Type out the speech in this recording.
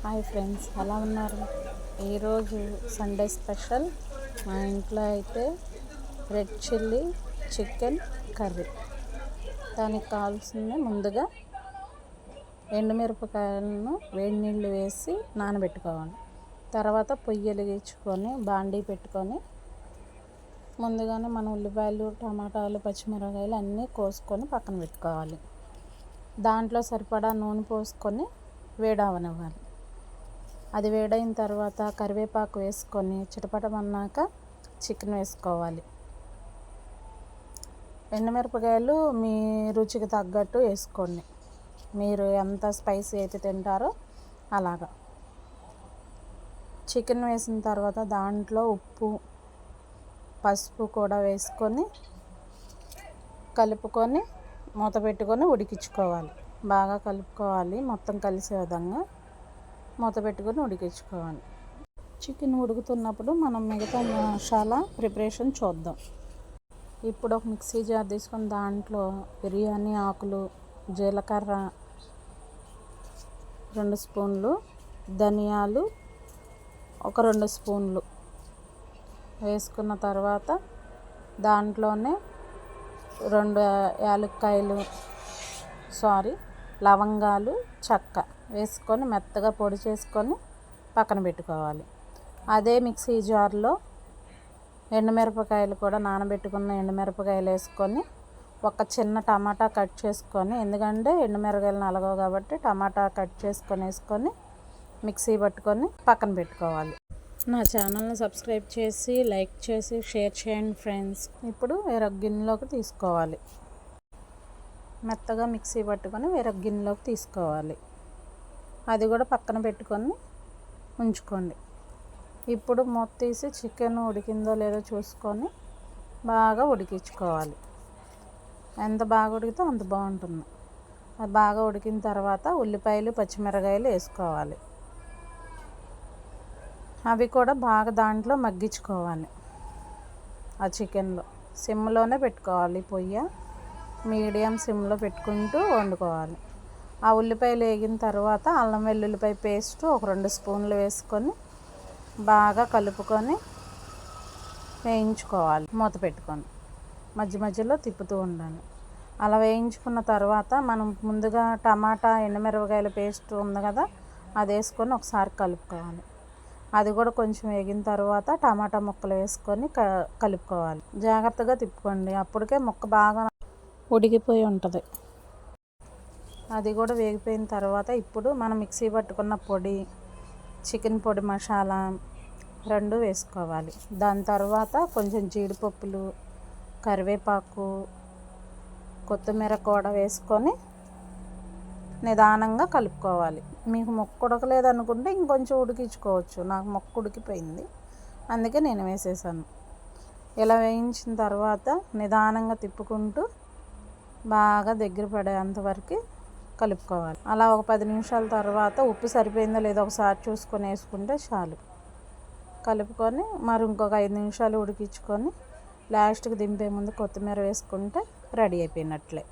Hi friends, ఎలా ఉన్నారు? ఈరోజు సండే స్పెషల్ మా ఇంట్లో అయితే రెడ్ చిల్లీ చికెన్ కర్రీ. దానికి కావాల్సింది ముందుగా ఎండుమిరపకాయలను వేడి నీళ్ళు వేసి నానబెట్టుకోవాలి. తర్వాత పొయ్యి వెలిగించుకొని బాండీ పెట్టుకొని ముందుగానే మన ఉల్లిపాయలు, టమాటాలు, పచ్చిమిరపకాయలు అన్నీ కోసుకొని పక్కన పెట్టుకోవాలి. దాంట్లో సరిపడా నూనె పోసుకొని వేడవనివ్వాలి. అది వేడైన తర్వాత కరివేపాకు వేసుకొని చిటపటమన్నాక చికెన్ వేసుకోవాలి. ఎండుమిరపకాయలు మీ రుచికి తగ్గట్టు వేసుకోండి. మీరు ఎంత స్పైసీ అయితే తింటారో అలాగా. చికెన్ వేసిన తర్వాత దాంట్లో ఉప్పు, పసుపు కూడా వేసుకొని కలుపుకొని మూత పెట్టుకొని ఉడికించుకోవాలి. బాగా కలుపుకోవాలి, మొత్తం కలిసే విధంగా మూత పెట్టుకొని ఉడికించుకోవాలి. చికెన్ ఉడుకుతున్నప్పుడు మనం మిగతా మసాలా ప్రిపరేషన్ చూద్దాం. ఇప్పుడు ఒక మిక్సీ జార్ తీసుకొని దాంట్లో బిర్యానీ ఆకులు, జీలకర్ర 2 స్పూన్లు, ధనియాలు ఒక 2 స్పూన్లు వేసుకున్న తర్వాత దాంట్లోనే 2 యాలక్కాయలు లవంగాలు, చెక్క వేసుకొని మెత్తగా పొడి చేసుకొని పక్కన పెట్టుకోవాలి. అదే మిక్సీ జార్లో ఎండుమిరపకాయలు కూడా నానబెట్టుకున్న ఎండుమిరపకాయలు వేసుకొని ఒక చిన్న టమాటా కట్ చేసుకొని, ఎందుకంటే ఎండుమిరపకాయలు నలగవు కాబట్టి టమాటా కట్ చేసుకొని వేసుకొని మిక్సీ పట్టుకొని పక్కన పెట్టుకోవాలి. నా ఛానల్ని సబ్స్క్రైబ్ చేసి లైక్ చేసి షేర్ చేయండి ఫ్రెండ్స్. ఇప్పుడు వేరొక గిన్నెలోకి తీసుకోవాలి. మెత్తగా మిక్సీ పట్టుకొని వేరొక గిన్నెలోకి తీసుకోవాలి. అది కూడా పక్కన పెట్టుకొని ఉంచుకోండి. ఇప్పుడు మూత తీసి చికెన్ ఉడికిందో లేదో చూసుకొని బాగా ఉడికించుకోవాలి. ఎంత బాగా ఉడికితే అంత బాగుంటుంది. అది బాగా ఉడికిన తర్వాత ఉల్లిపాయలు, పచ్చిమిరపకాయలు వేసుకోవాలి. అవి కూడా బాగా దాంట్లో మగ్గించుకోవాలి. ఆ చికెన్లో సిమ్లోనే పెట్టుకోవాలి. పొయ్యి మీడియం సిమ్లో పెట్టుకుంటూ వండుకోవాలి. ఆ ఉల్లిపాయలు వేగిన తర్వాత అల్లం వెల్లుల్లిపాయ పేస్ట్ ఒక 2 స్పూన్లు వేసుకొని బాగా కలుపుకొని వేయించుకోవాలి. మూత పెట్టుకొని మధ్య మధ్యలో తిప్పుతూ ఉండాలి. అలా వేయించుకున్న తర్వాత మనం ముందుగా టమాటా, ఎండుమిరపకాయల పేస్ట్ ఉంది కదా, అది వేసుకొని ఒకసారి కలుపుకోవాలి. అది కూడా కొంచెం వేగిన తర్వాత టమాటా ముక్కలు వేసుకొని కలుపుకోవాలి. జాగ్రత్తగా తిప్పుకోండి, అప్పటికే ముక్క బాగా ఉడికిపోయి ఉంటుంది. అది కూడా వేగిపోయిన తర్వాత ఇప్పుడు మనం మిక్సీ పట్టుకున్న పొడి, చికెన్ పొడి మసాలా 2 వేసుకోవాలి. దాని తర్వాత కొంచెం జీడిపప్పులు, కరివేపాకు, కొత్తిమీర కూడా వేసుకొని నిదానంగా కలుపుకోవాలి. మీకు ముక్క ఉడకలేదు అనుకుంటే ఇంకొంచెం ఉడికించుకోవచ్చు. నాకు ముక్క ఉడికిపోయింది, అందుకే నేను వేసేసాను. ఇలా వేయించిన తర్వాత నిదానంగా తిప్పుకుంటూ బాగా దగ్గర పడేంతవరకు కలుపుకోవాలి. అలా ఒక 10 నిమిషాల తర్వాత ఉప్పు సరిపోయిందో లేదో ఒకసారి చూసుకొని వేసుకుంటే చాలు. కలుపుకొని మరి ఇంకొక 5 నిమిషాలు ఉడికించుకొని లాస్ట్కి దింపే ముందు కొత్తిమీర వేసుకుంటే రెడీ అయిపోయినట్లే.